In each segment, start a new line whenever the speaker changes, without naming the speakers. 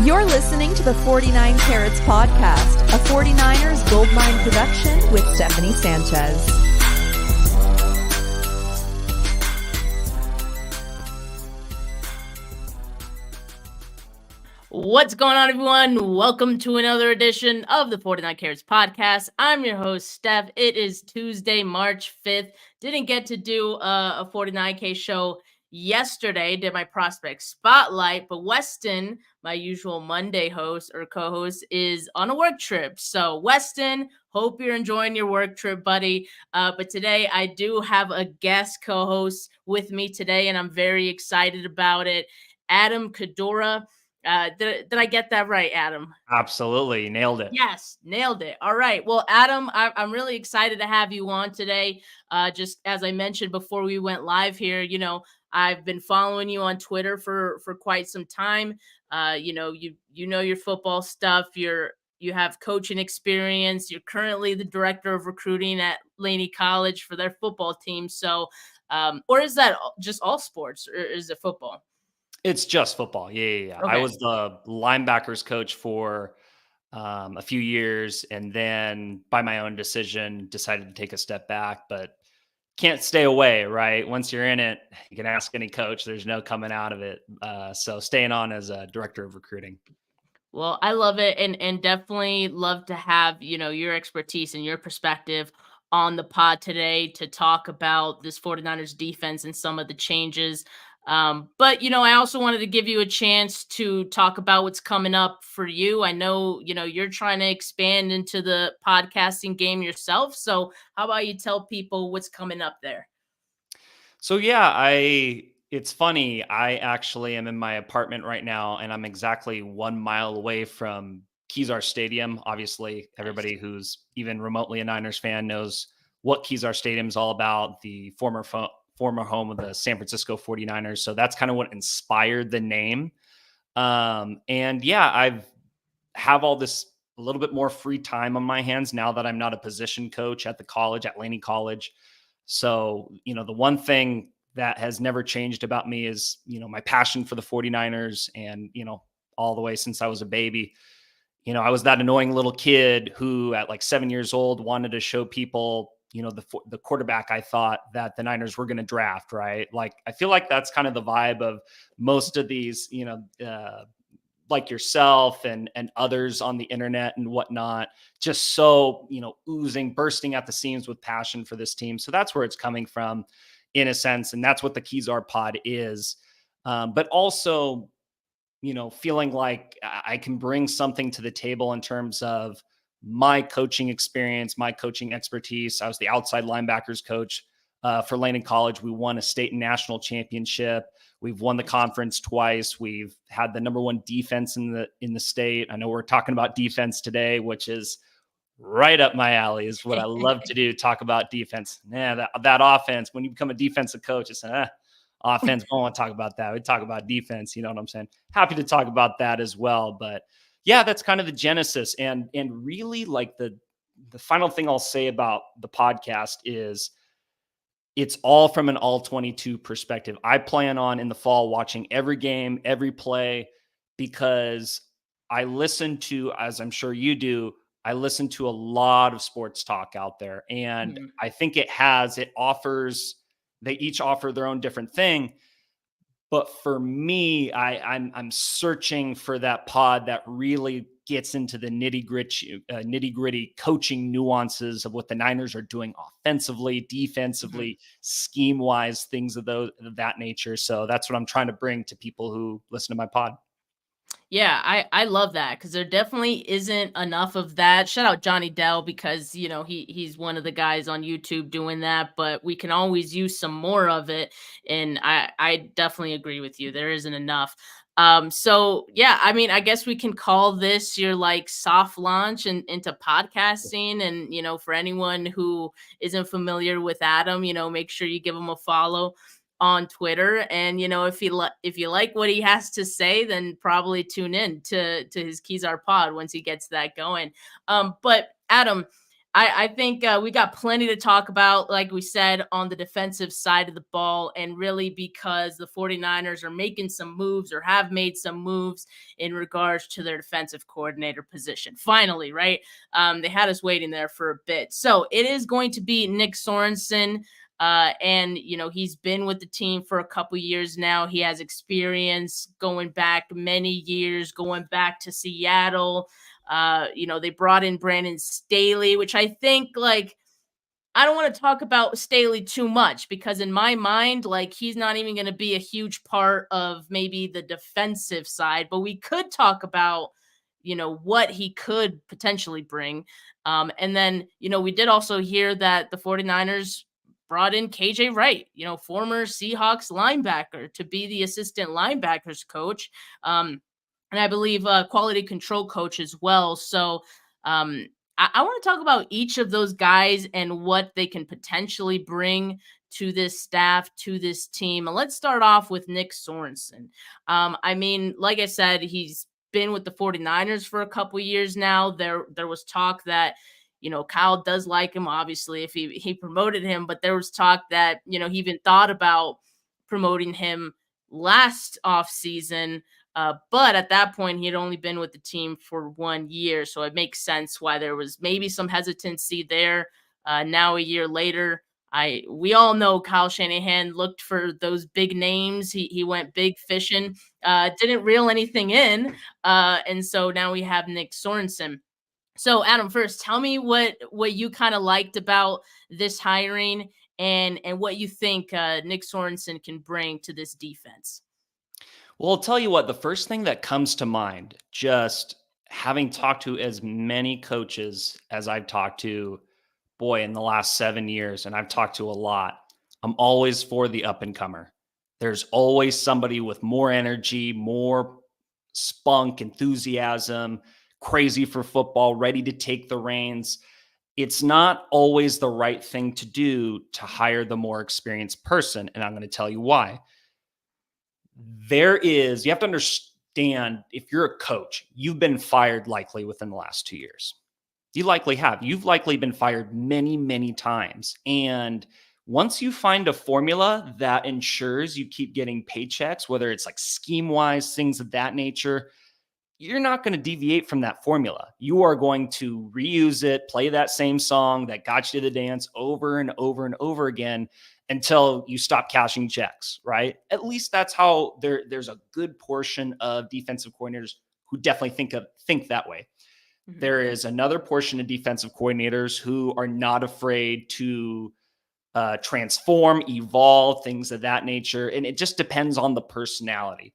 You're listening to the 49 Carats Podcast, a 49ers Goldmine production with Stephanie Sanchez.
What's going on, everyone? Welcome to another edition of the 49 Carats Podcast. I'm your host, Steph. It is Tuesday, March 5th. Didn't get to do a 49K show yesterday, did my prospect spotlight, but Weston, my usual Monday host or co-host, is on a work trip. So Weston, hope you're enjoying your work trip, buddy. But today I do have a guest co-host with me today, and I'm very excited about it. Adam Kadourhe. Did I get that right, Adam?
Absolutely. Nailed it.
Yes, nailed it. All right. Well, Adam, I'm really excited to have you on today. Just as I mentioned before we went live here, I've been following you on Twitter for quite some time. You know your football stuff. You have coaching experience. You're currently the director of recruiting at Laney College for their football team. So, or is that just all sports, or is it football?
It's just football. Yeah.
Okay.
I was the linebackers coach for a few years, and then by my own decision, decided to take a step back, but can't stay away, right? Once you're in it, you can ask any coach. There's no coming out of it. So staying on as a director of recruiting.
Well, I love it, and definitely love to have, your expertise and your perspective on the pod today to talk about this 49ers defense and some of the changes. But I also wanted to give you a chance to talk about what's coming up for you. I know, you're trying to expand into the podcasting game yourself. So how about you tell people what's coming up there?
So yeah, it's funny. I actually am in my apartment right now, and I'm exactly 1 mile away from Kezar Stadium. Obviously, everybody who's even remotely a Niners fan knows what Kezar Stadium is all about, the former home of the San Francisco 49ers. So that's kind of what inspired the name. And yeah, I've have all this a little bit more free time on my hands now that I'm not a position coach at the college, at Laney College. So, the one thing that has never changed about me is, my passion for the 49ers and, all the way since I was a baby. I was that annoying little kid who at like 7 years old wanted to show people, the quarterback I thought that the Niners were going to draft, right? Like, I feel like that's kind of the vibe of most of these, like yourself and others on the internet and whatnot, just so, oozing, bursting at the seams with passion for this team. So that's where it's coming from in a sense. And that's what the Kezar Pod is. But also, feeling like I can bring something to the table in terms of my coaching experience, my coaching expertise. I was the outside linebackers coach for Laney College. We won a state and national championship. We've won the conference twice. We've had the number one defense in the state. I know we're talking about defense today, which is right up my alley, is what I love to do, talk about defense. Yeah, that offense, when you become a defensive coach, it's offense. I don't want to talk about that. We talk about defense. You know what I'm saying? Happy to talk about that as well. But yeah, that's kind of the genesis. And really, like, the final thing I'll say about the podcast is it's all from an all 22 perspective. I plan on in the fall watching every game, every play, because I listen to, as I'm sure you do, I listen to a lot of sports talk out there. And I think they each offer their own different thing. But for me, I'm searching for that pod that really gets into the nitty-gritty coaching nuances of what the Niners are doing offensively, defensively, scheme-wise, things of that nature. So that's what I'm trying to bring to people who listen to my pod.
Yeah, I love that, because there definitely isn't enough of that. Shout out Johnny Dell, because he's one of the guys on YouTube doing that, but we can always use some more of it. And I definitely agree with you. There isn't enough. So yeah, I mean, I guess we can call this your like soft launch into podcasting. And for anyone who isn't familiar with Adam, make sure you give him a follow on Twitter. And if you like what he has to say, then probably tune in to his Kezar Pod once he gets that going. But Adam, I think we got plenty to talk about, like we said, on the defensive side of the ball. And really because the 49ers are making some moves or have made some moves in regards to their defensive coordinator position. Finally, right? They had us waiting there for a bit. So it is going to be Nick Sorensen. And, he's been with the team for a couple years now. He has experience going back many years, going back to Seattle. They brought in Brandon Staley, which I think, I don't want to talk about Staley too much because in my mind, he's not even going to be a huge part of maybe the defensive side, but we could talk about, what he could potentially bring. And then, we did also hear that the 49ers brought in KJ Wright, former Seahawks linebacker to be the assistant linebackers coach. And I believe quality control coach as well. So I want to talk about each of those guys and what they can potentially bring to this staff, to this team. And let's start off with Nick Sorensen. Like I said, he's been with the 49ers for a couple years now. There was talk that, Kyle does like him, obviously, if he promoted him, but there was talk that, he even thought about promoting him last offseason. But at that point, he had only been with the team for 1 year. So it makes sense why there was maybe some hesitancy there. Now, a year later, we all know Kyle Shanahan looked for those big names. He went big fishing, didn't reel anything in. And so now we have Nick Sorensen. So Adam, first, tell me what you kind of liked about this hiring and what you think Nick Sorensen can bring to this defense.
Well, I'll tell you what, the first thing that comes to mind, just having talked to as many coaches as I've talked to, boy, in the last 7 years, and I've talked to a lot, I'm always for the up and comer. There's always somebody with more energy, more spunk, enthusiasm, crazy for football, ready to take the reins. It's not always the right thing to do to hire the more experienced person, and I'm going to tell you why. You have to understand, if you're a coach, you've been fired likely within the last 2 years. You likely have. You've likely been fired many, many times. And once you find a formula that ensures you keep getting paychecks, whether it's like scheme-wise, things of that nature, you're not going to deviate from that formula. You are going to reuse it, play that same song that got you to the dance over and over and over again until you stop cashing checks, right? At least that's how there's a good portion of defensive coordinators who definitely think that way. Mm-hmm. There is another portion of defensive coordinators who are not afraid to transform, evolve, things of that nature. And it just depends on the personality.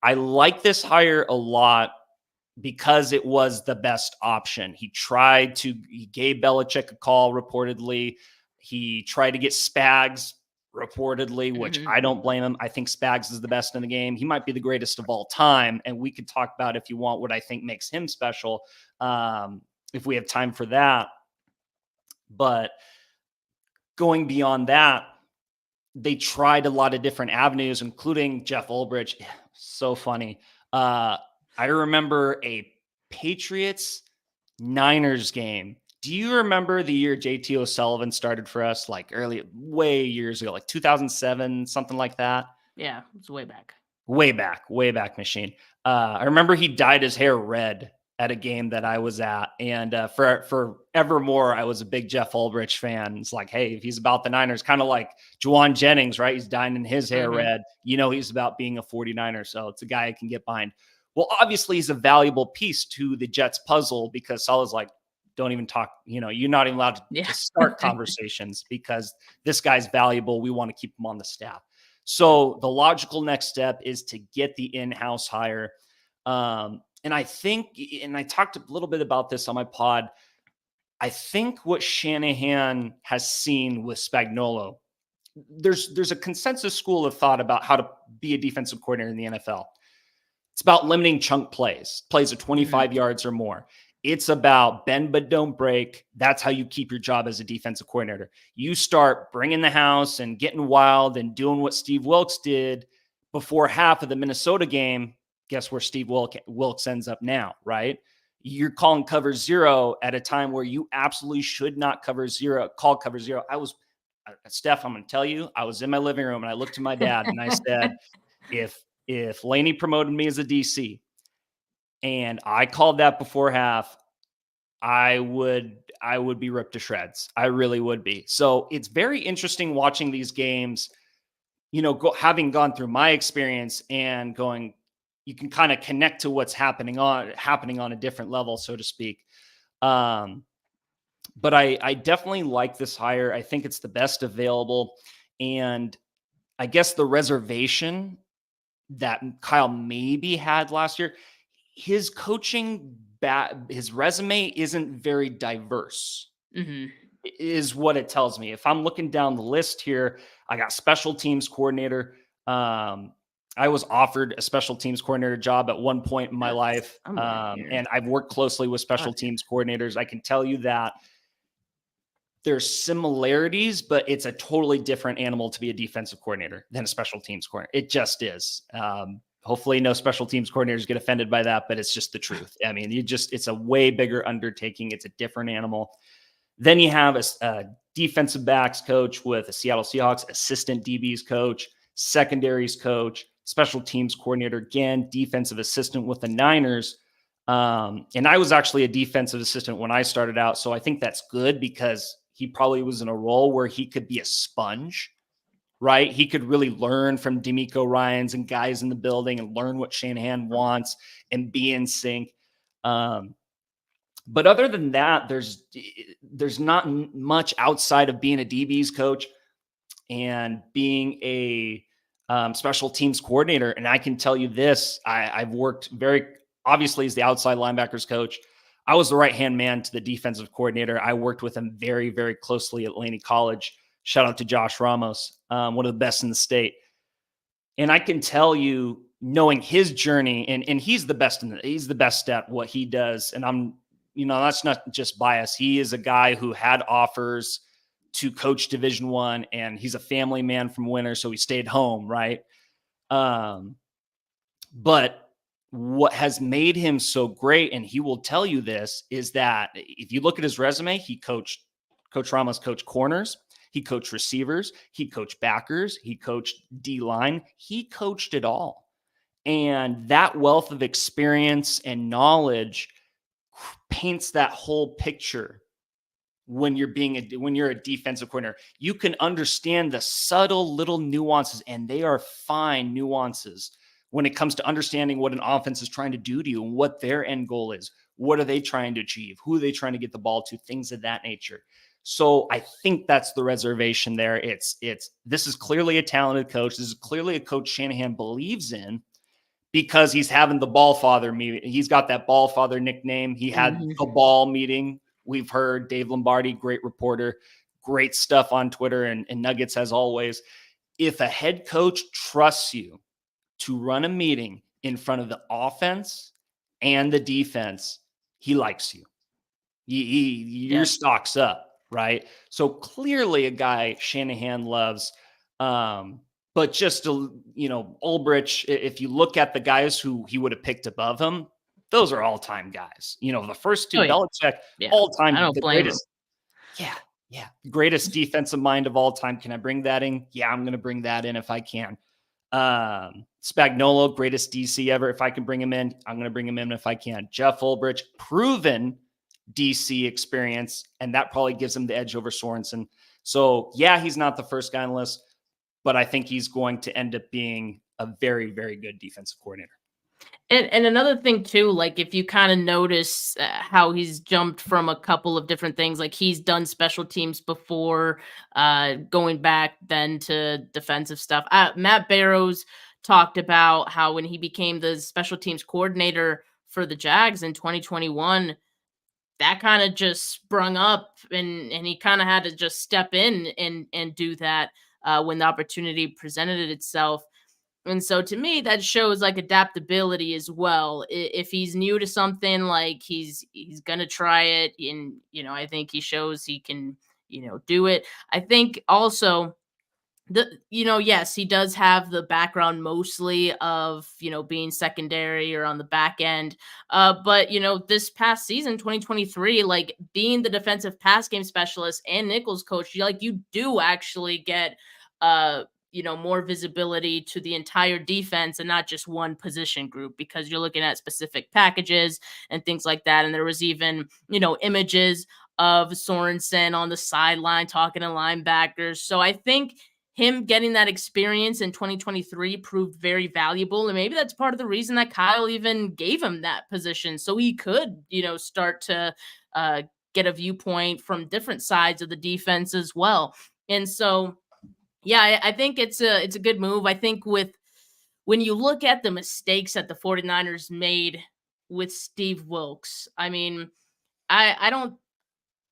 I like this hire a lot because it was the best option. He gave Belichick a call reportedly. He tried to get Spags reportedly, which I don't blame him. I think Spags is the best in the game. He might be the greatest of all time. And we could talk about, if you want, what I think makes him special, if we have time for that. But going beyond that, they tried a lot of different avenues, including Jeff Ulbrich. So funny. I remember a Patriots-Niners game. Do you remember the year JT O'Sullivan started for us, way years ago, 2007, something like that?
Yeah, it's way back.
Way back machine. I remember he dyed his hair red at a game that I was at. And for evermore, I was a big Jeff Ulbrich fan. It's like, hey, if he's about the Niners, kind of like Juwan Jennings, right? He's dyeing his hair red. He's about being a 49er. So it's a guy I can get behind. Well, obviously, he's a valuable piece to the Jets puzzle because Salah's like, don't even talk, you're not even allowed to start conversations because this guy's valuable. We want to keep him on the staff. So the logical next step is to get the in-house hire. And I think, and I talked a little bit about this on my pod, I think what Shanahan has seen with Spagnuolo, there's a consensus school of thought about how to be a defensive coordinator in the NFL. It's about limiting chunk plays of 25 yards or more. It's about bend but don't break. That's how you keep your job as a defensive coordinator. You start bringing the house and getting wild and doing what Steve Wilks did before half of the Minnesota game. Guess where Steve Wilks ends up now, right? you're calling cover zero at a time where you absolutely should not call cover zero. Steph, I'm going to tell you, I was in my living room and I looked to my dad and I said, if Laney promoted me as a DC and I called that before half, I would be ripped to shreds. I really would be. So it's very interesting watching these games, having gone through my experience and going, you can kind of connect to what's happening on a different level, so to speak. But I definitely like this hire. I think it's the best available. And I guess the reservation that Kyle maybe had last year, his coaching, his resume isn't very diverse, is what it tells me. If I'm looking down the list here, I got special teams coordinator. I was offered a special teams coordinator job at one point in my life. And I've worked closely with special teams coordinators. I can tell you that there's similarities, but it's a totally different animal to be a defensive coordinator than a special teams coordinator. It just is. Hopefully no special teams coordinators get offended by that, but it's just the truth. I mean, it's a way bigger undertaking. It's a different animal. Then you have a defensive backs coach with the Seattle Seahawks, assistant DBs coach, secondaries coach, special teams coordinator, again, defensive assistant with the Niners. And I was actually a defensive assistant when I started out. So I think that's good because he probably was in a role where he could be a sponge, right? He could really learn from DeMeco Ryans and guys in the building and learn what Shanahan wants and be in sync. But other than that, there's not much outside of being a DBs coach and being a special teams coordinator. And I can tell you this, I've worked very obviously as the outside linebackers coach. I was the right-hand man to the defensive coordinator. I worked with him very, very closely at Laney College. Shout out to Josh Ramos, one of the best in the state. And I can tell you, knowing his journey, and he's the best he's the best at what he does. And I'm, that's not just bias. He is a guy who had offers to coach Division I, and he's a family man from Winter, so he stayed home, right? But what has made him so great, and he will tell you this, is that if you look at his resume, Coach Ramos coached corners, he coached receivers, he coached backers, he coached D-line, he coached it all. And that wealth of experience and knowledge paints that whole picture when you're a defensive coordinator. You can understand the subtle little nuances, and they are fine nuances when it comes to understanding what an offense is trying to do to you and what their end goal is. What are they trying to achieve? Who are they trying to get the ball to? Things of that nature. So I think that's the reservation there. This is clearly a talented coach. This is clearly a coach Shanahan believes in because he's having the ball father meeting. He's got that ball father nickname. He had the ball meeting. We've heard Dave Lombardi, great reporter, great stuff on Twitter and Nuggets as always. If a head coach trusts you to run a meeting in front of the offense and the defense, he likes you. Your stock's up, right? So clearly a guy Shanahan loves. But just, Ulbrich, if you look at the guys who he would have picked above him, those are all-time guys. The first two, Belichick, all-time,
I don't blame
greatest. Yeah. Greatest defensive mind of all time. Can I bring that in? Yeah, I'm going to bring that in if I can. Spagnuolo, greatest DC ever. If I can bring him in, I'm going to bring him in if I can. Jeff Ulbrich, proven DC experience, and that probably gives him the edge over Sorensen. So, yeah, he's not the first guy on the list, but I think he's going to end up being a very, very good defensive coordinator.
And another thing too, like if you kind of notice how he's jumped from a couple of different things, like he's done special teams before, going back then to defensive stuff. Matt Barrows talked about how when he became the special teams coordinator for the Jags in 2021, that kind of just sprung up and he kind of had to just step in and do that when the opportunity presented itself. And so to me, that shows like adaptability as well. If he's new to something, like he's going to try it. And, I think he shows he can, do it. I think also Yes, he does have the background mostly of, being secondary or on the back end. But, this past season, 2023, like being the defensive pass game specialist and Nichols coach, you do actually get, more visibility to the entire defense and not just one position group, because you're looking at specific packages and things like that. And there was even, images of Sorensen on the sideline talking to linebackers. So I think him getting that experience in 2023 proved very valuable. And maybe that's part of the reason that Kyle even gave him that position. So he could, start to get a viewpoint from different sides of the defense as well. And so, yeah, I think it's a good move. I think when you look at the mistakes that the 49ers made with Steve Wilks, I mean, I don't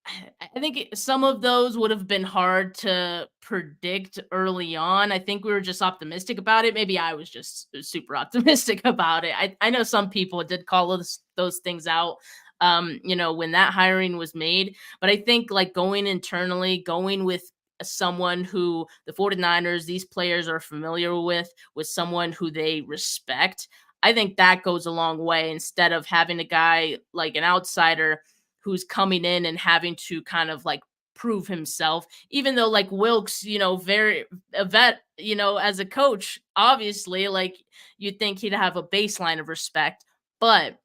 I think some of those would have been hard to predict early on. I think we were just optimistic about it. Maybe I was just super optimistic about it. I know some people did call those things out, when that hiring was made. But I think like going internally, going with someone who the 49ers, these players are familiar with someone who they respect, I think that goes a long way instead of having a guy like an outsider who's coming in and having to kind of like prove himself, even though like Wilkes, very a vet, as a coach, obviously, like you'd think he'd have a baseline of respect. But,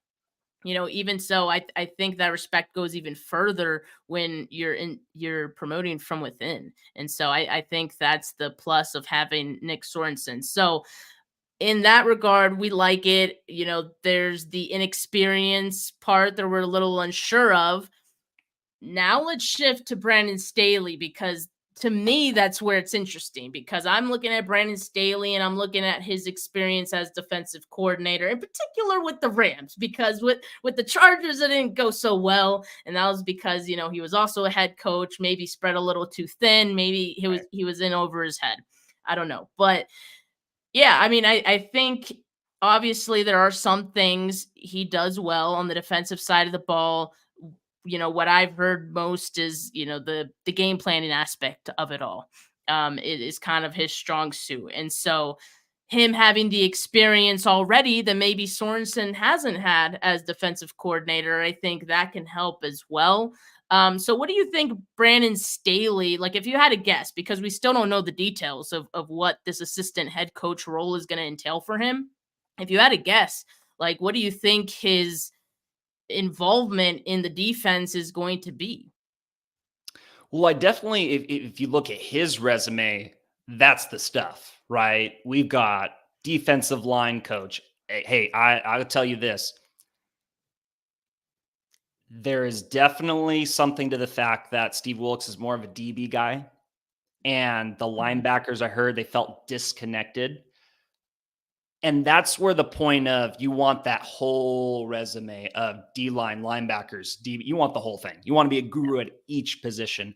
even so, I think that respect goes even further when you're promoting from within. And so I think that's the plus of having Nick Sorensen. So in that regard, we like it. There's the inexperience part that we're a little unsure of. Now let's shift to Brandon Staley, because to me, that's where it's interesting, because I'm looking at Brandon Staley and I'm looking at his experience as defensive coordinator, in particular with the Rams, because with the Chargers, it didn't go so well. And that was because, he was also a head coach, maybe spread a little too thin. Maybe he was in over his head. I don't know. But yeah, I mean, I think obviously there are some things he does well on the defensive side of the ball. What I've heard most is, the game planning aspect of it all. It is kind of his strong suit. And so him having the experience already that maybe Sorensen hasn't had as defensive coordinator, I think that can help as well. So what do you think Brandon Staley, like if you had a guess, because we still don't know the details of what this assistant head coach role is going to entail for him. If you had a guess, like what do you think his involvement in the defense is going to be?
Well, I definitely, if you look at his resume, that's the stuff, right? We've got defensive line coach. Hey, I'll tell you this. There is definitely something to the fact that Steve Wilkes is more of a DB guy, and the linebackers, I heard, they felt disconnected. And that's where the point of you want that whole resume of D-line, linebackers, DB, you want the whole thing. You want to be a guru at each position.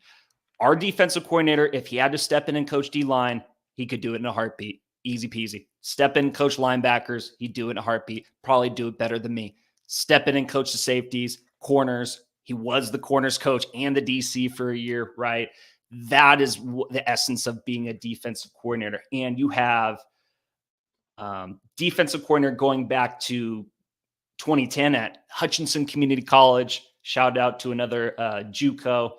Our defensive coordinator, if he had to step in and coach D-line, he could do it in a heartbeat. Easy peasy. Step in, coach linebackers, he'd do it in a heartbeat. Probably do it better than me. Step in and coach the safeties, corners. He was the corners coach and the DC for a year, right? That is the essence of being a defensive coordinator. And you have defensive coordinator going back to 2010 at Hutchinson Community College. Shout out to another JUCO.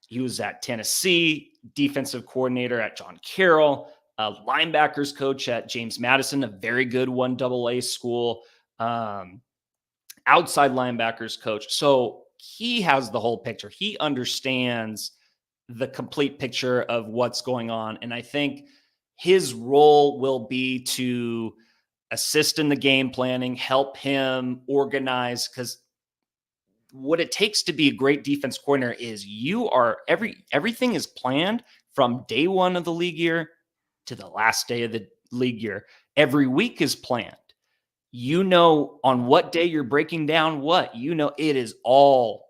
He was at Tennessee, defensive coordinator at John Carroll, linebackers coach at James Madison, a very good 1AA school, outside linebackers coach. So he has the whole picture. He understands the complete picture of what's going on. And I think his role will be to assist in the game planning, help him organize, because what it takes to be a great defense coordinator is everything is planned from day one of the league year to the last day of the league year. Every week is planned. On what day you're breaking down what, it is all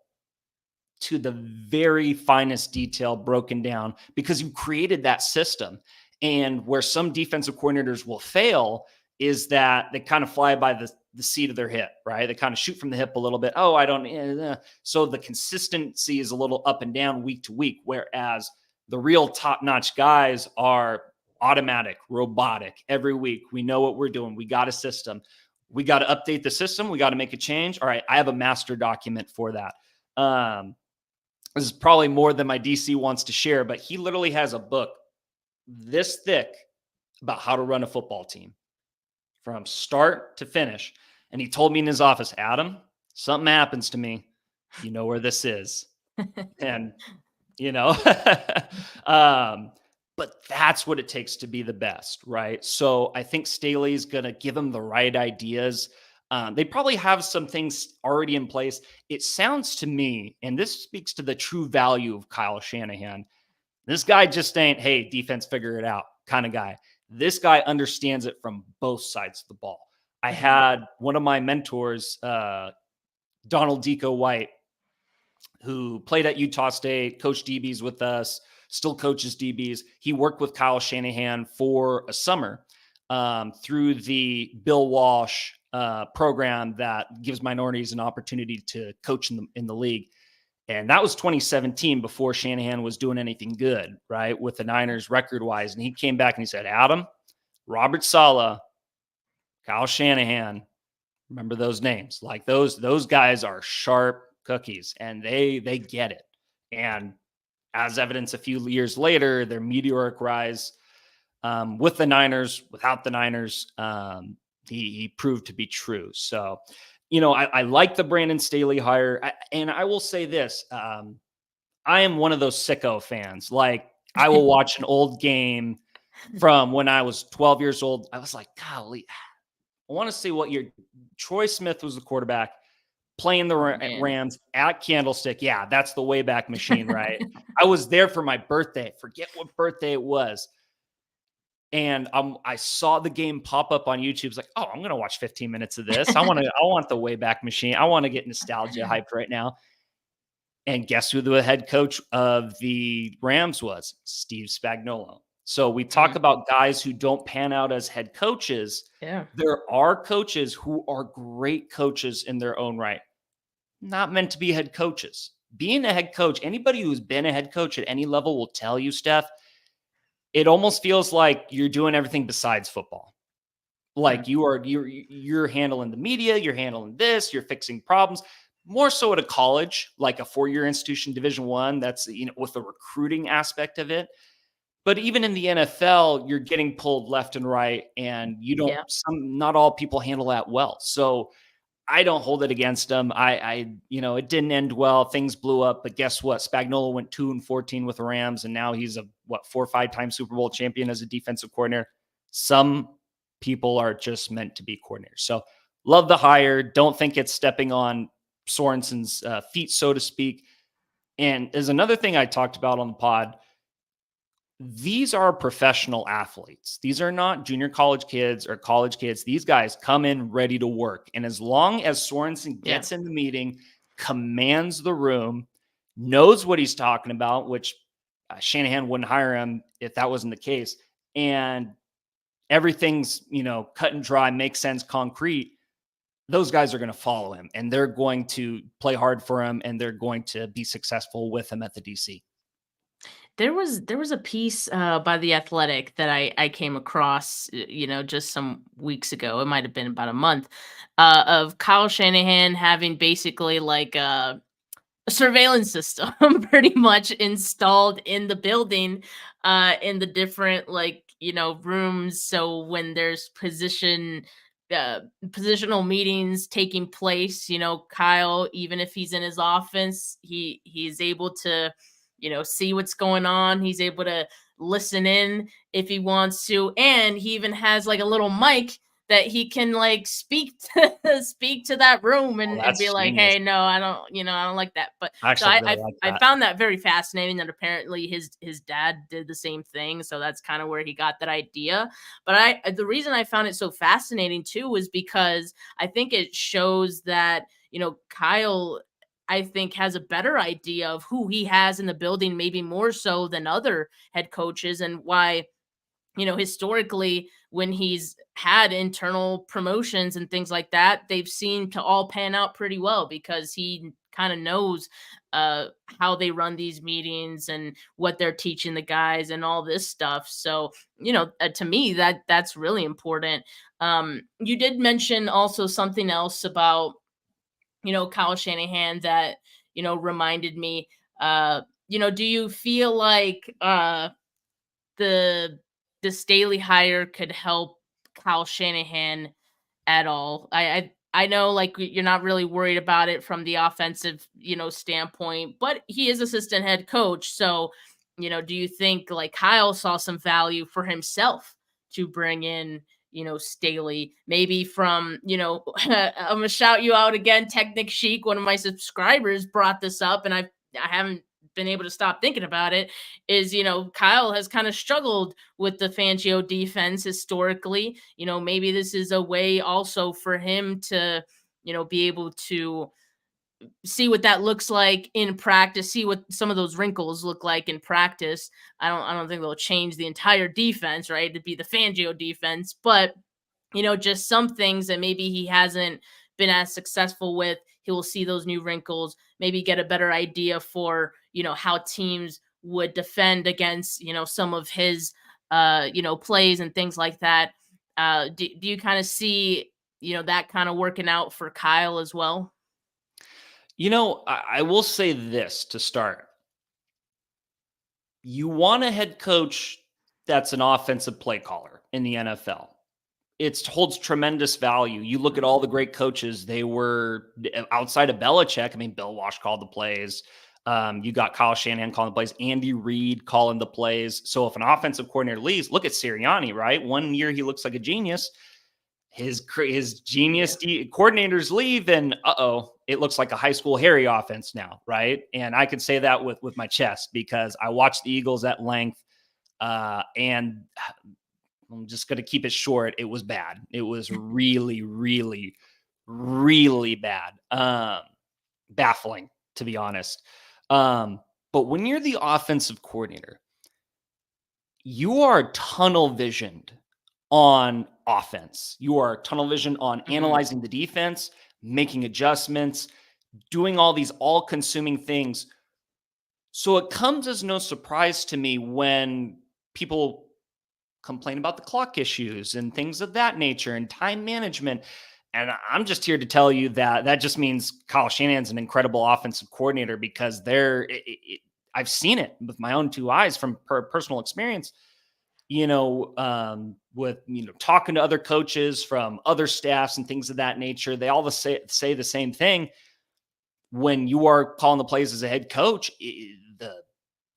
to the very finest detail broken down because you created that system. And where some defensive coordinators will fail is that they kind of fly by the seat of their hip, right? They kind of shoot from the hip a little bit. Oh, I don't. So the consistency is a little up and down week to week, whereas the real top-notch guys are automatic, robotic. Every week, we know what we're doing. We got a system. We got to update the system. We got to make a change. All right, I have a master document for that. This is probably more than my DC wants to share, but he literally has a book this thick about how to run a football team from start to finish. And he told me in his office, Adam, something happens to me. You know where this is. And, but that's what it takes to be the best, right? So I think Staley's going to give him the right ideas. They probably have some things already in place. It sounds to me, and this speaks to the true value of Kyle Shanahan. This guy just ain't, hey, defense, figure it out kind of guy. This guy understands it from both sides of the ball. I had one of my mentors, Donald Deco White, who played at Utah State, coached DBs with us, still coaches DBs. He worked with Kyle Shanahan for a summer through the Bill Walsh program that gives minorities an opportunity to coach in the league. And that was 2017 before Shanahan was doing anything good, right, with the Niners record-wise. And he came back and he said, Adam, Robert Saleh, Kyle Shanahan, remember those names. Like those guys are sharp cookies, and they get it. And as evidence a few years later, their meteoric rise with the Niners, without the Niners, he proved to be true. So, I like the Brandon Staley hire. And I will say this, I am one of those sicko fans. Like, I will watch an old game from when I was 12 years old. I was like, golly, I want to see what year Troy Smith was the quarterback playing the Rams at Candlestick. Yeah, that's the Wayback Machine, right? I was there for my birthday. Forget what birthday it was. And I saw the game pop up on YouTube. It's like, oh, I'm going to watch 15 minutes of this. I want the Wayback Machine. I want to get nostalgia hyped right now. And guess who the head coach of the Rams was? Steve Spagnuolo. So we talk about guys who don't pan out as head coaches.
Yeah.
There are coaches who are great coaches in their own right. Not meant to be head coaches. Being a head coach, anybody who's been a head coach at any level will tell you, Steph, it almost feels like you're doing everything besides football. Like you're handling the media, you're handling this, you're fixing problems. More so at a college, like a 4-year institution, Division I, that's, with the recruiting aspect of it. But even in the NFL, you're getting pulled left and right, and not all people handle that well. So I don't hold it against them. It didn't end well. Things blew up, but guess what? Spagnuolo went 2-14 with the Rams, and now he's a 4 or 5 time Super Bowl champion as a defensive coordinator. Some people are just meant to be coordinators. So love the hire. Don't think it's stepping on Sorensen's feet, so to speak. And there's another thing I talked about on the pod. These are professional athletes. These are not junior college kids or college kids. These guys come in ready to work. And as long as Sorensen gets in the meeting, commands the room, knows what he's talking about, which Shanahan wouldn't hire him if that wasn't the case, and everything's, cut and dry, makes sense, concrete, those guys are going to follow him, and they're going to play hard for him, and they're going to be successful with him at the DC.
There was a piece by The Athletic that I came across, just some weeks ago. It might have been about a month of Kyle Shanahan having basically like a surveillance system pretty much installed in the building, in the different rooms. So when there's positional meetings taking place, Kyle, even if he's in his office, he's able to see what's going on. He's able to listen in if he wants to. And he even has like a little mic that he can speak to that room and be like,
genius.
hey, no, I don't like that. But
I
found that very fascinating, that apparently his dad did the same thing. So that's kind of where he got that idea. But the reason I found it so fascinating too was because I think it shows that, Kyle, I think, has a better idea of who he has in the building, maybe more so than other head coaches, and why, historically, when he's had internal promotions and things like that, they've seemed to all pan out pretty well because he kind of knows how they run these meetings and what they're teaching the guys and all this stuff. So, to me, that's really important. You did mention also something else about, Kyle Shanahan that, reminded me, do you feel like the Staley hire could help Kyle Shanahan at all? I know, like, you're not really worried about it from the offensive, standpoint, but he is assistant head coach. So, do you think like Kyle saw some value for himself to bring in, Staley, maybe from, I'm gonna shout you out again. Technic Chic, one of my subscribers, brought this up, and I haven't been able to stop thinking about it. Is, Kyle has kind of struggled with the Fangio defense historically. Maybe this is a way also for him to, be able to see what that looks like in practice, see what some of those wrinkles look like in practice. I don't think they'll change the entire defense, right? To be the Fangio defense, but just some things that maybe he hasn't been as successful with. He will see those new wrinkles, maybe get a better idea for, how teams would defend against, some of his, plays and things like that. Do you kind of see, that kind of working out for Kyle as well?
I will say this to start. You want a head coach that's an offensive play caller in the NFL. It holds tremendous value. You look at all the great coaches, they were outside of Belichick. I mean, Bill Walsh called the plays. You got Kyle Shanahan calling the plays, Andy Reid calling the plays. So if an offensive coordinator leaves, look at Sirianni, right? One year he looks like a genius. His genius coordinators leave, and it looks like a high school Harry offense now, right? And I could say that with my chest because I watched the Eagles at length, and I'm just going to keep it short. It was bad. It was really, really, really bad. Baffling, to be honest. But when you're the offensive coordinator, you are tunnel visioned on offense. You are tunnel vision on analyzing the defense, making adjustments, doing all these all-consuming things. So it comes as no surprise to me when people complain about the clock issues and things of that nature and time management. And I'm just here to tell you that just means Kyle Shanahan's an incredible offensive coordinator because I've seen it with my own two eyes from personal experience. With, talking to other coaches from other staffs and things of that nature, they all say the same thing. When you are calling the plays as a head coach,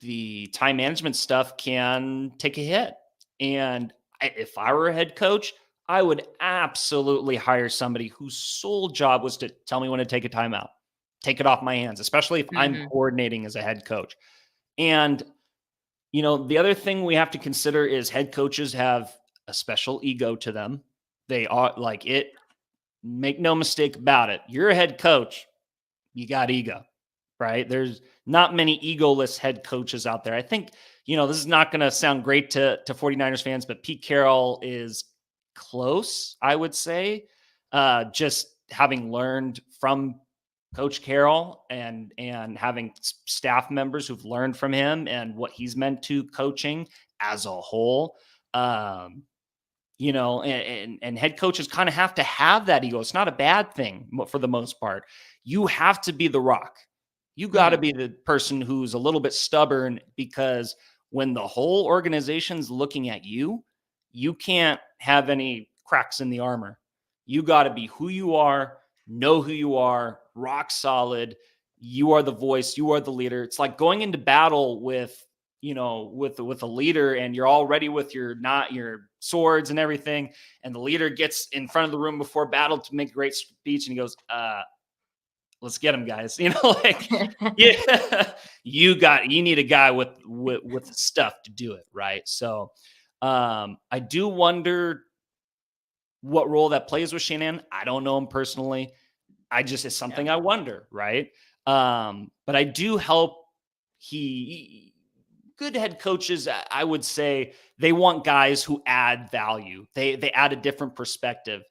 the time management stuff can take a hit. And if I were a head coach, I would absolutely hire somebody whose sole job was to tell me when to take a timeout, take it off my hands, especially if I'm coordinating as a head coach. And the other thing we have to consider is head coaches have a special ego to them. They are like it. Make no mistake about it. You're a head coach. You got ego, right? There's not many egoless head coaches out there. I think, this is not going to sound great to 49ers fans, but Pete Carroll is close, I would say. Just having learned from Coach Carroll and having staff members who've learned from him and what he's meant to coaching as a whole, and head coaches kind of have to have that ego. It's not a bad thing for the most part. You have to be the rock. You got to be the person who's a little bit stubborn because when the whole organization's looking at you, you can't have any cracks in the armor. You got to be who you are, know who you are, rock solid. You are the voice. You are the leader. It's like going into battle with a leader, and you're all ready with your swords and everything. And the leader gets in front of the room before battle to make a great speech, and he goes, "Let's get him, guys." Yeah, you need a guy with stuff to do it, right? So, I do wonder what role that plays with Shanahan. I don't know him personally. It's something I wonder, right? But I do hope good head coaches, I would say they want guys who add value. They add a different perspective.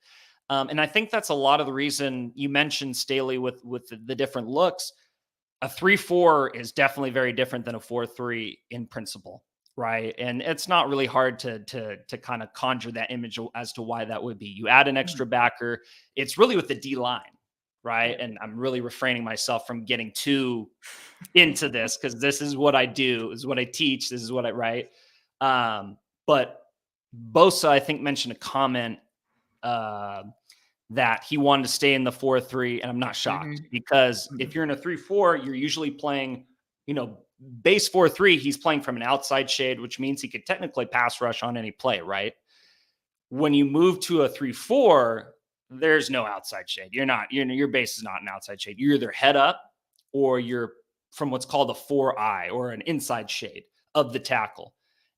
And I think that's a lot of the reason you mentioned Staley with the different looks. A 3-4 is definitely very different than a 4-3 in principle, right? And it's not really hard to kind of conjure that image as to why that would be. You add an extra backer. It's really with the D line, right? And I'm really refraining myself from getting too into this because this is what I do, this is what I teach, this is what I write. But Bosa, I think, mentioned a comment that he wanted to stay in the 4-3, and I'm not shocked because if you're in a 3-4, you're usually playing, base 4-3. He's playing from an outside shade, which means he could technically pass rush on any play, right? When you move to a 3-4, there's no outside shade. Your base is not an outside shade. You're either head up or you're from what's called a 4-eye or an inside shade of the tackle.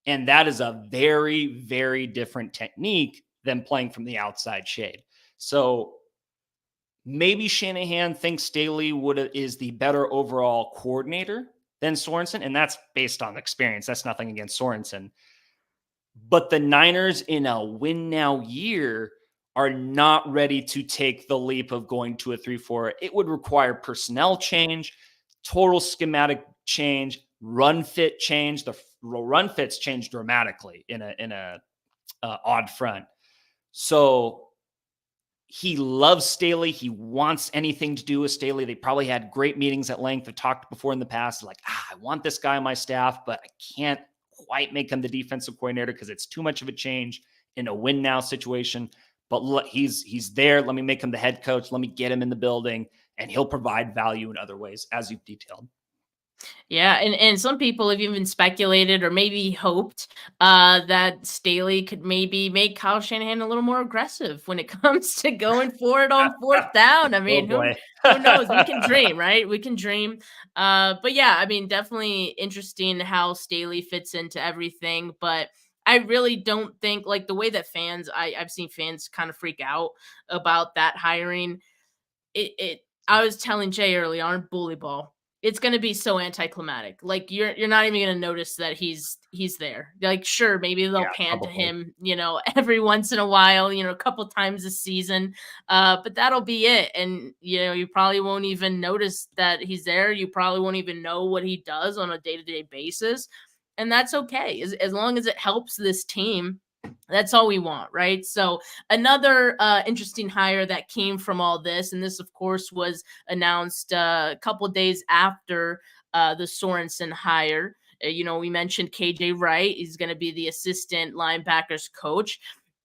And that is a very, very different technique than playing from the outside shade. So maybe Shanahan thinks Staley is the better overall coordinator than Sorensen, and that's based on experience. That's nothing against Sorensen. But the Niners in a win now year are not ready to take the leap of going to a 3-4. It would require personnel change, total schematic change, run fit change. The run fits change dramatically in a odd front. So he loves Staley. He wants anything to do with Staley. They probably had great meetings at length. They've talked before in the past, like, I want this guy on my staff, but I can't quite make him the defensive coordinator because it's too much of a change in a win now situation. But look, he's there. Let me make him the head coach. Let me get him in the building, and he'll provide value in other ways, as you've detailed.
Yeah, and some people have even speculated or maybe hoped that Staley could maybe make Kyle Shanahan a little more aggressive when it comes to going for it on fourth down. I mean, who knows? We can dream, right? We can dream. But yeah, I mean, definitely interesting how Staley fits into everything. But I really don't think, like, the way that I've seen fans kind of freak out about that hiring. I was telling Jay early on, bully ball. It's going to be so anticlimactic. Like, you're not even going to notice that he's there. Like, sure, maybe they'll pan to him, every once in a while, a couple times a season. But that'll be it. And, you probably won't even notice that he's there. You probably won't even know what he does on a day-to-day basis. And that's okay. As long as it helps this team, that's all we want, right? So another interesting hire that came from all this, and this, of course, was announced a couple of days after the Sorensen hire. We mentioned KJ Wright. He's going to be the assistant linebackers coach.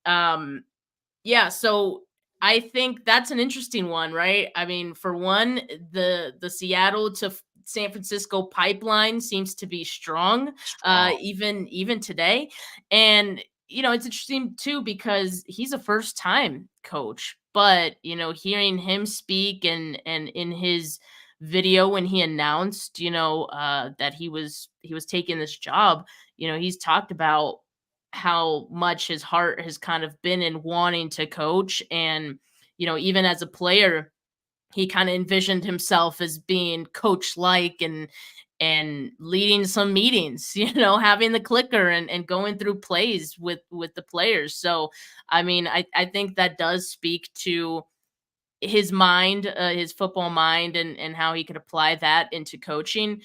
So I think that's an interesting one, right? I mean, for one, the Seattle to San Francisco pipeline seems to be strong. Even today. And it's interesting too, because he's a first time coach, but hearing him speak and in his video when he announced, that he was taking this job, he's talked about how much his heart has kind of been in wanting to coach. And, even as a player, he kind of envisioned himself as being coach-like and leading some meetings, having the clicker and going through plays with the players. So, I mean, I think that does speak to his mind, his football mind, and how he could apply that into coaching.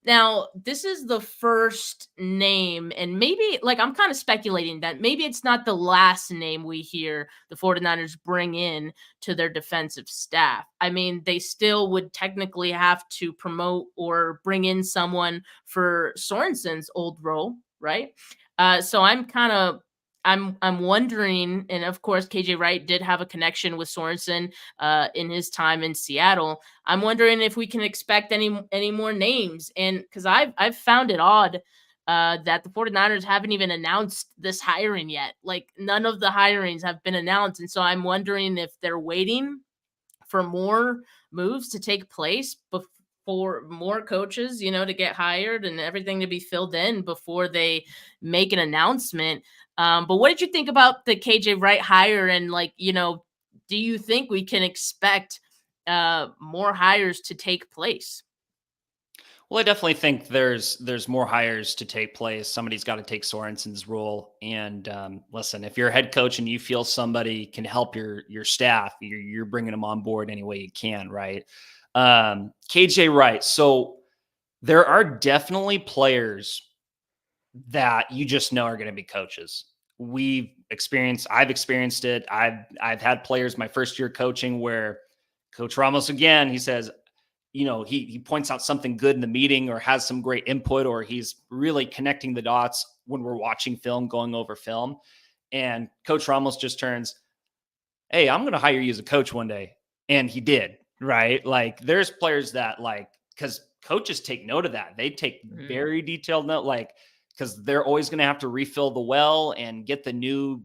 Now, this is the first name, and maybe, like, I'm kind of speculating that maybe it's not the last name we hear the 49ers bring in to their defensive staff. I mean, they still would technically have to promote or bring in someone for Sorensen's old role, right? So I'm wondering, and of course, KJ Wright did have a connection with Sorensen in his time in Seattle. I'm wondering if we can expect any more names. And because I've found it odd that the 49ers haven't even announced this hiring yet. Like, none of the hirings have been announced. And so I'm wondering if they're waiting for more moves to take place for more coaches, to get hired and everything to be filled in before they make an announcement. But what did you think about the KJ Wright hire? And, do you think we can expect more hires to take place?
Well, I definitely think there's more hires to take place. Somebody's got to take Sorensen's role. And listen, if you're a head coach and you feel somebody can help your staff, you're bringing them on board any way you can, right? KJ Wright. So there are definitely players that you just know are going to be coaches. I've experienced it. I've had players my first year coaching where Coach Ramos, again, he says, he points out something good in the meeting or has some great input, or he's really connecting the dots when we're watching film, going over film. And Coach Ramos just turns, "Hey, I'm going to hire you as a coach one day." And he did, right? Like there's players that because coaches take note of that. They take very detailed note, because they're always going to have to refill the well and get the new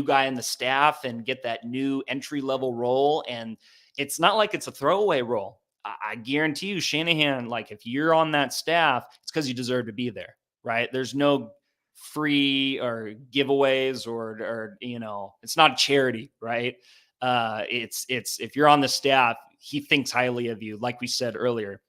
guy in the staff and get that new entry level role. And it's not like it's a throwaway role. I guarantee you, Shanahan, if you're on that staff, it's because you deserve to be there, right? There's no free or giveaways or it's not a charity, right? It's if you're on the staff, he thinks highly of you, like we said earlier.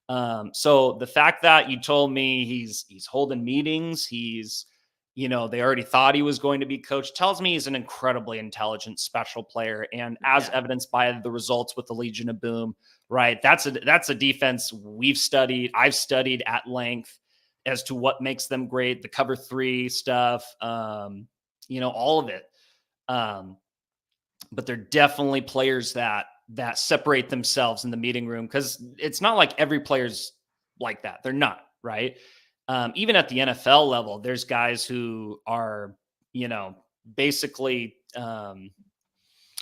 So the fact that you told me he's holding meetings, they already thought he was going to be coach, tells me he's an incredibly intelligent, special player. And as evidenced by the results with the Legion of Boom, right? That's a defense I've studied at length as to what makes them great, the cover 3 stuff, all of it. But they're definitely players that separate themselves in the meeting room, because it's not like every player's like that. They're not, right? Even at the NFL level, there's guys who are, basically,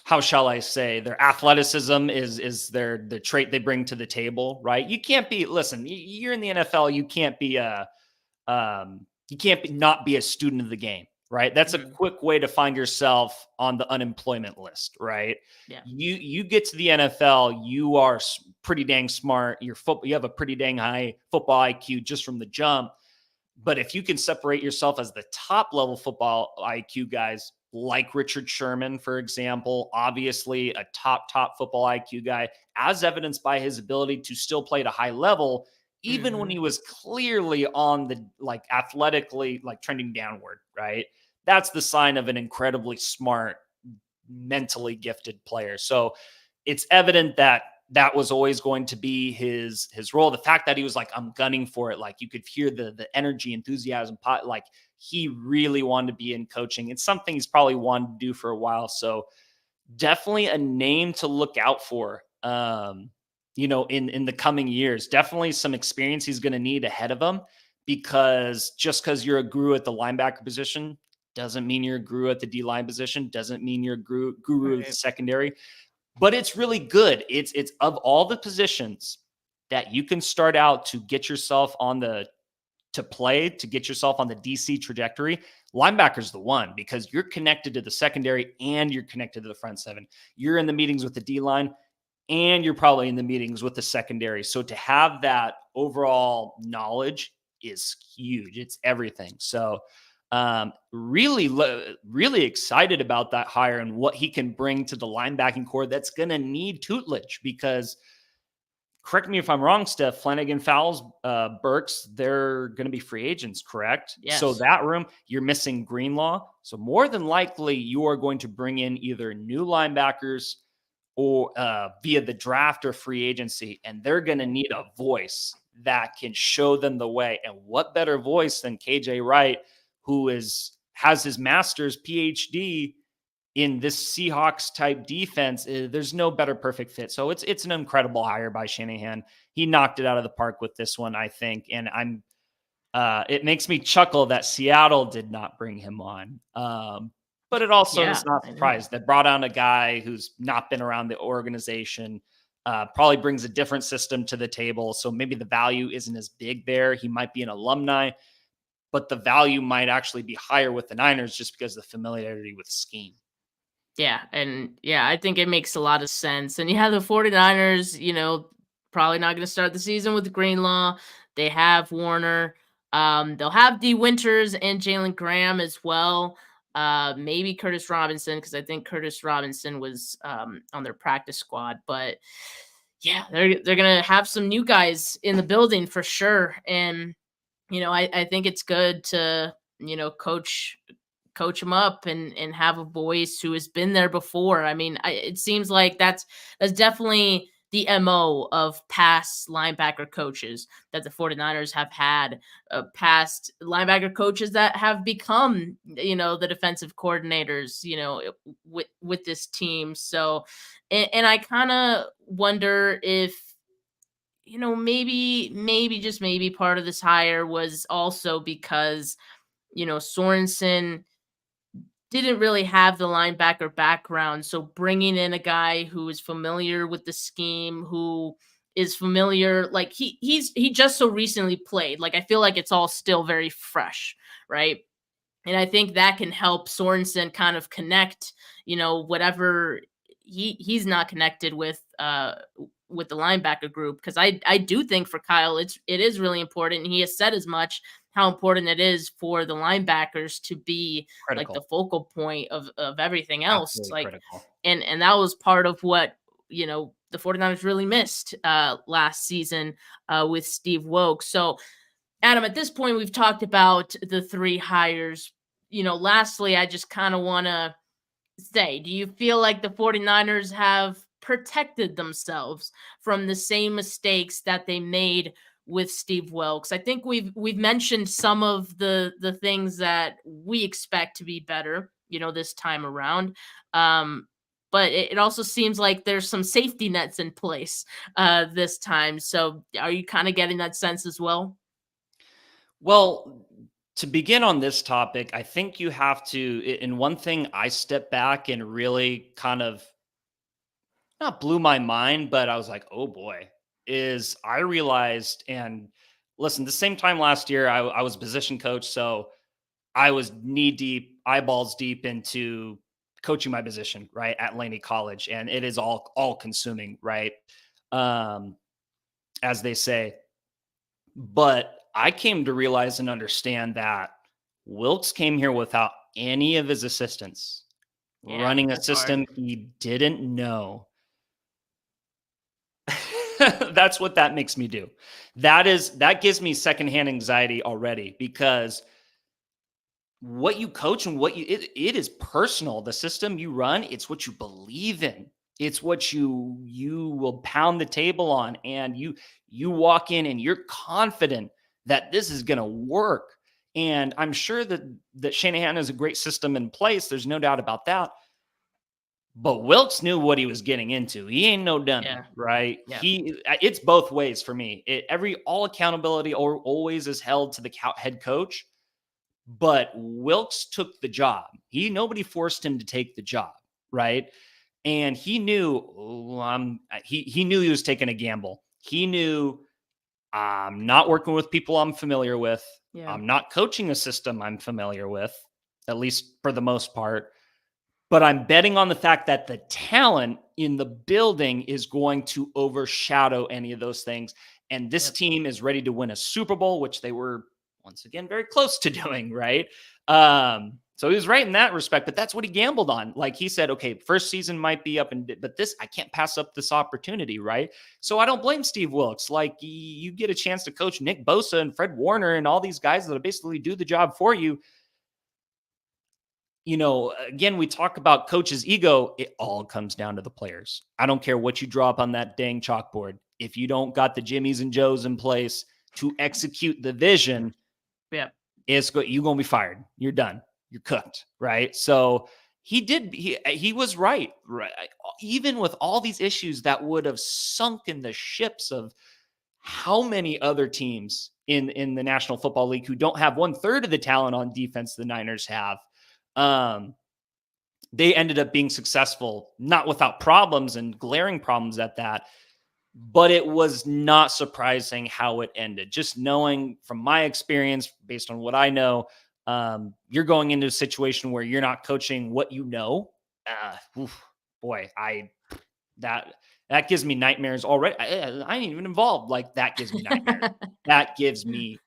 how shall I say, their athleticism is the trait they bring to the table, right? You can't be, listen, you're in the NFL, you can't be not be a student of the game, right? That's a quick way to find yourself on the unemployment list, right?
Yeah.
You get to the NFL, you are pretty dang smart. You have a pretty dang high football IQ just from the jump. But if you can separate yourself as the top level football IQ guys, like Richard Sherman, for example, obviously a top football IQ guy, as evidenced by his ability to still play at a high level, even when he was clearly on the athletically trending downward, right? That's the sign of an incredibly smart, mentally gifted player. So it's evident that was always going to be his role. The fact that he was I'm gunning for it, you could hear the energy, enthusiasm, he really wanted to be in coaching. It's something he's probably wanted to do for a while. So definitely a name to look out for, in the coming years. Definitely some experience he's going to need ahead of him, because just because you're a guru at the linebacker position doesn't mean you're a guru at the D-line position, doesn't mean you're a guru at the secondary. But it's really good. It's of all the positions that you can start out to get yourself to get yourself on the DC trajectory, linebacker's the one, because you're connected to the secondary and you're connected to the front seven. You're in the meetings with the D-line and you're probably in the meetings with the secondary. So to have that overall knowledge is huge. It's everything. So really excited about that hire and what he can bring to the linebacking core that's going to need tutelage, because correct me if I'm wrong, Steph, Flanagan, Fowles, Burks, they're going to be free agents, correct?
Yes.
So that room, you're missing Greenlaw. So more than likely you are going to bring in either new linebackers or via the draft or free agency, and they're going to need a voice that can show them the way. And what better voice than KJ Wright, who has his master's PhD in this Seahawks type defense. There's no better perfect fit. So it's an incredible hire by Shanahan. He knocked it out of the park with this one, I think. And it makes me chuckle that Seattle did not bring him on. But it also is not surprised that brought on a guy who's not been around the organization, probably brings a different system to the table. So maybe the value isn't as big there. He might be an alumni, but the value might actually be higher with the Niners just because of the familiarity with the scheme.
Yeah. And I think it makes a lot of sense. And the 49ers, probably not going to start the season with Greenlaw. They have Warner. They'll have D Winters and Jalen Graham as well. Maybe Curtis Robinson, because I think Curtis Robinson was on their practice squad. But Yeah, they're gonna have some new guys in the building for sure, and I think it's good to coach them up and have a voice who has been there before. I mean, it seems like that's definitely the MO of past linebacker coaches that the 49ers have had, past linebacker coaches that have become, the defensive coordinators, with this team. So, and I kind of wonder if, maybe just maybe part of this hire was also because, Sorensen didn't really have the linebacker background. So bringing in a guy who is familiar with the scheme, who is familiar, like he just so recently played. Like I feel like it's all still very fresh, right? And I think that can help Sorensen kind of connect, whatever he's not connected with the linebacker group. Because I do think for Kyle it is really important. And he has said as much how important it is for the linebackers to be like
Critical.
the focal point of everything else.
Absolutely
Like
critical.
and that was part of what the 49ers really missed last season with Steve Wilks. So Adam, at this point, we've talked about the three hires. Lastly, I just kind of want to say, do you feel like the 49ers have protected themselves from the same mistakes that they made with Steve Wilks? I think we've mentioned some of the things that we expect to be better, this time around. But it also seems like there's some safety nets in place this time. So are you kind of getting that sense as well?
Well, to begin on this topic, I think you have to, and one thing I stepped back and really kind of not blew my mind, but I was like, oh boy, is I realized, and listen, the same time last year, I was position coach. So I was knee deep, eyeballs deep into coaching my position, right, at Laney College. And it is all consuming, right? Um, as they say. But I came to realize and understand that Wilks came here without any of his assistants,
Yeah,
running a
that's hard.
system he didn't know. That's what that makes me do. That gives me secondhand anxiety already, because what you coach and it is personal. The system you run, it's what you believe in. It's what you will pound the table on, and you walk in and you're confident that this is going to work. And I'm sure that Shanahan has a great system in place. There's no doubt about that. But Wilks knew what he was getting into. He ain't no dummy,
Yeah.
right?
Yeah.
It's both ways for me. All accountability always is held to the head coach, but Wilks took the job. Nobody forced him to take the job, right? And he knew he knew he was taking a gamble. He knew I'm not working with people I'm familiar with.
Yeah.
I'm not coaching a system I'm familiar with, at least for the most part. But I'm betting on the fact that the talent in the building is going to overshadow any of those things. And this team is ready to win a Super Bowl, which they were, once again, very close to doing, right? So he was right in that respect, but that's what he gambled on. Like he said, okay, first season might be up, but I can't pass up this opportunity, right? So I don't blame Steve Wilks. Like you get a chance to coach Nick Bosa and Fred Warner and all these guys that basically do the job for you. Again, we talk about coach's ego. It all comes down to the players. I don't care what you draw up on that dang chalkboard. If you don't got the Jimmies and Joes in place to execute the vision,
Yeah,
you're going to be fired. You're done. You're cooked, right? So he was right. Even with all these issues that would have sunken the ships of how many other teams in the National Football League who don't have 1/3 of the talent on defense the Niners have. They ended up being successful, not without problems and glaring problems at that, but it was not surprising how it ended. Just knowing from my experience, based on what I know, you're going into a situation where you're not coaching what you know. Boy, that gives me nightmares already. I ain't even involved. Like that gives me nightmares. That gives me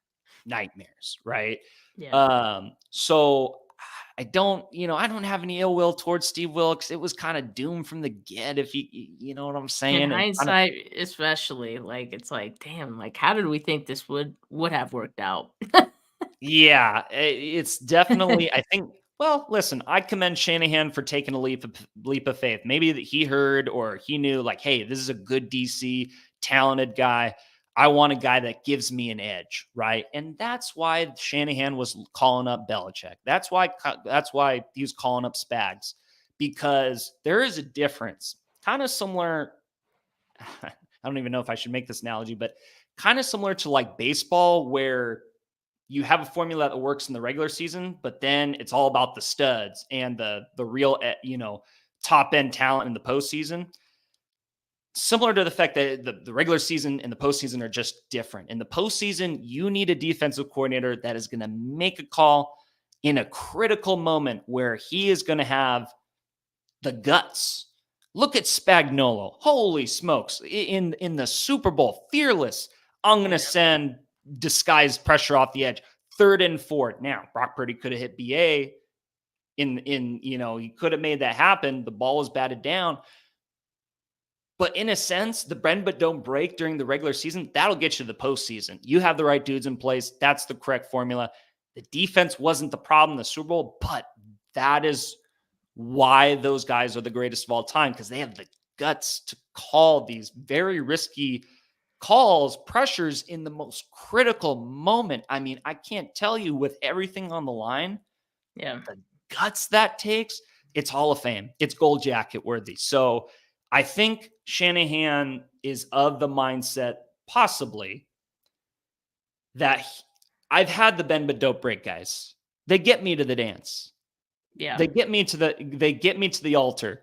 nightmares, right?
Yeah.
So I don't have any ill will towards Steve Wilkes. It was kind of doomed from the get, if you know what I'm saying.
In
And kind of,
hindsight, especially, like, it's like, damn, like, how did we think this would have worked out?
yeah, it's definitely, I think, well, listen, I commend Shanahan for taking a leap of faith. Maybe that he heard or he knew, like, hey, this is a good DC, talented guy. I want a guy that gives me an edge, right? And that's why Shanahan was calling up Belichick. That's why he was calling up Spags, because there is a difference. Kind of similar. I don't even know if I should make this analogy, but kind of similar to like baseball, where you have a formula that works in the regular season, but then it's all about the studs and the real, top end talent in the postseason. Similar to the fact that the regular season and the postseason are just different. In the postseason, you need a defensive coordinator that is going to make a call in a critical moment where he is going to have the guts. Look at Spagnuolo. Holy smokes. In the Super Bowl, fearless. I'm going to send disguised pressure off the edge. 3rd and 4. Now, Brock Purdy could have hit BA he could have made that happen. The ball was batted down. But in a sense, the bend but don't break during the regular season, that'll get you to the postseason. You have the right dudes in place. That's the correct formula. The defense wasn't the problem in the Super Bowl, but that is why those guys are the greatest of all time, because they have the guts to call these very risky calls, pressures in the most critical moment. I mean, I can't tell you, with everything on the line, the guts that takes, it's Hall of Fame. It's gold jacket worthy. So I think Shanahan is of the mindset, possibly, that I've had the bend but don't break guys. They get me to the dance.
Yeah.
They get me to the altar,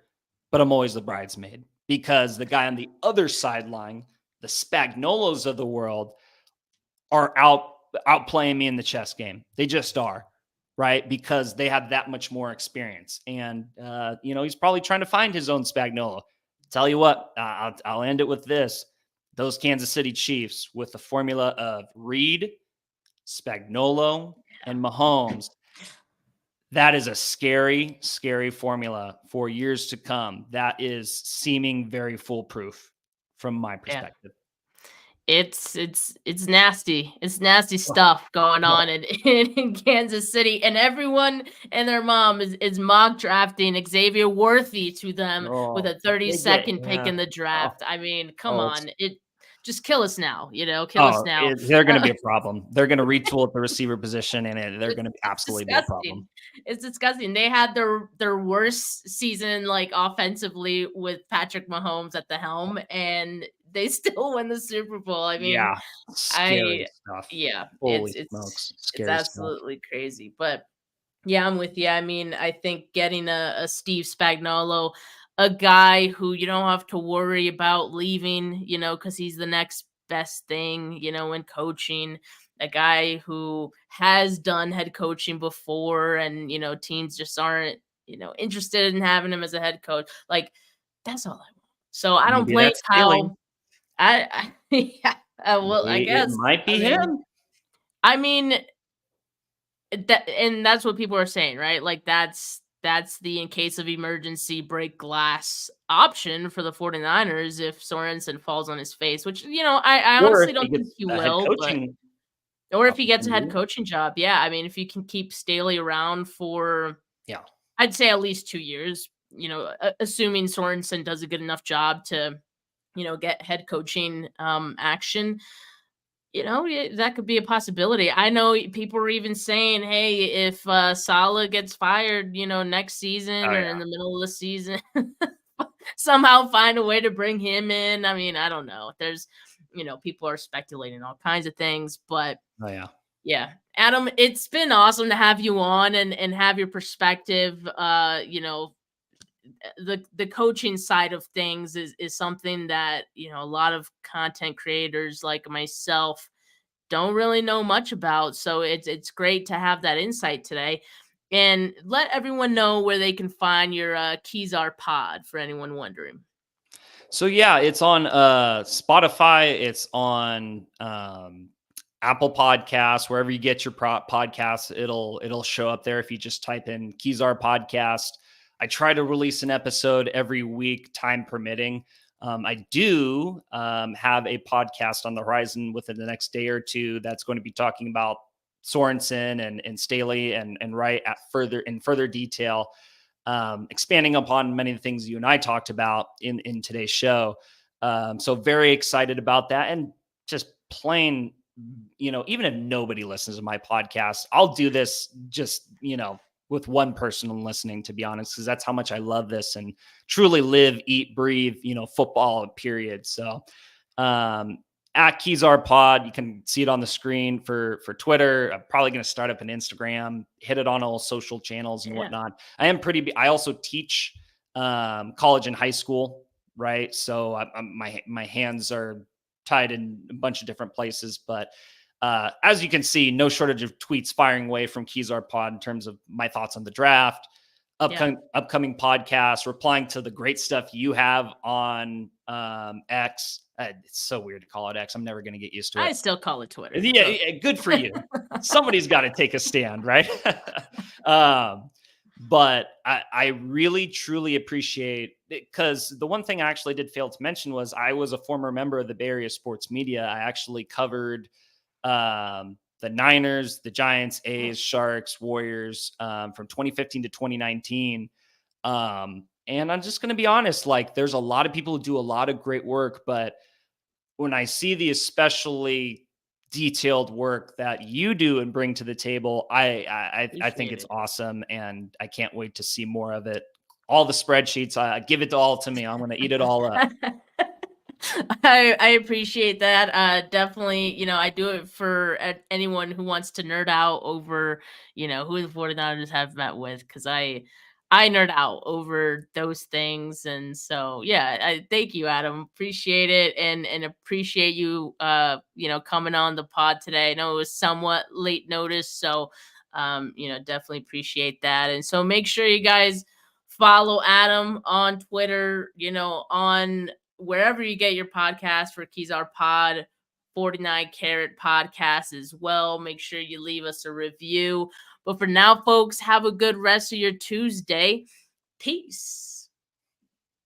but I'm always the bridesmaid, because the guy on the other sideline, the Spagnuolos of the world, are outplaying me in the chess game. They just are, right? Because they have that much more experience. And he's probably trying to find his own Spagnuolo. Tell you what, I'll end it with this. Those Kansas City Chiefs, with the formula of Reed, Spagnuolo, and Mahomes, that is a scary, scary formula for years to come. That is seeming very foolproof from my perspective.
It's nasty. It's nasty stuff going on in Kansas City, and everyone and their mom is mock drafting Xavier Worthy to them with a 32nd pick in the draft. I mean, come on. Just kill us now, kill us now.
They're going to be a problem. They're going to retool at the receiver position, and they're going to absolutely be a problem.
It's disgusting. They had their worst season, like, offensively, with Patrick Mahomes at the helm, and they still win the Super Bowl. I mean,
scary stuff.
Yeah,
Holy smokes.
It's absolutely crazy. But yeah, I'm with you. I mean, I think getting a Steve Spagnuolo, a guy who you don't have to worry about leaving, because he's the next best thing, in coaching, a guy who has done head coaching before, and, teams just aren't, interested in having him as a head coach. Like, that's all I want. So I don't blame Kyle. I guess
it might be him.
I mean, that's what people are saying, right? Like, that's the in case of emergency break glass option for the 49ers if Sorensen falls on his face, which, I honestly don't think he will. Or if he gets a head coaching job. Yeah. I mean, if you can keep Staley around for, I'd say at least 2 years, assuming Sorensen does a good enough job to, get head coaching action. That could be a possibility. I know people are even saying, hey, if Saleh gets fired, next season or in the middle of the season, somehow find a way to bring him in. I mean, I don't know. There's, people are speculating all kinds of things, but yeah. Adam, it's been awesome to have you on and have your perspective. The coaching side of things is something that, a lot of content creators like myself don't really know much about. So it's great to have that insight today, and let everyone know where they can find your Kezar Pod for anyone wondering.
So yeah, it's on Spotify. It's on Apple Podcasts, wherever you get your podcasts, it'll show up there if you just type in Kezar Podcast. I try to release an episode every week, time permitting. I do have a podcast on the horizon within the next day or two that's going to be talking about Sorensen and Staley and Wright in further detail, expanding upon many of the things you and I talked about in today's show. So very excited about that, and just plain, even if nobody listens to my podcast, I'll do this just, with one person listening, to be honest, because that's how much I love this and truly live, eat, breathe, football, period. So at Kezar Pod, you can see it on the screen for Twitter. I'm probably going to start up an Instagram, hit it on all social channels and whatnot. I also teach college and high school, right? So my hands are tied in a bunch of different places, but as you can see, no shortage of tweets firing away from Kezar Pod in terms of my thoughts on the draft, upcoming podcasts, replying to the great stuff you have on X. It's so weird to call it X. I'm never going to get used to it.
I still call it Twitter.
Yeah, good for you. Somebody's got to take a stand, right? But I really, truly appreciate it, because the one thing I actually did fail to mention was I was a former member of the Bay Area sports media. I actually covered the Niners, the Giants, A's, Sharks, Warriors from 2015 to 2019. And I'm just going to be honest, like, there's a lot of people who do a lot of great work, but when I see the especially detailed work that you do and bring to the table, I think it's awesome, and I can't wait to see more of it. All the spreadsheets, give it all to me. I'm going to eat it all up.
I appreciate that. Definitely, I do it for anyone who wants to nerd out over, who the 49ers have met with, because I nerd out over those things. And so, I thank you, Adam. Appreciate it. And appreciate you, coming on the pod today. I know it was somewhat late notice, so, definitely appreciate that. And so make sure you guys follow Adam on Twitter, on wherever you get your podcast for Kezar Pod, 49 Carat Podcast as well. Make sure you leave us a review. But for now, folks, have a good rest of your Tuesday. Peace.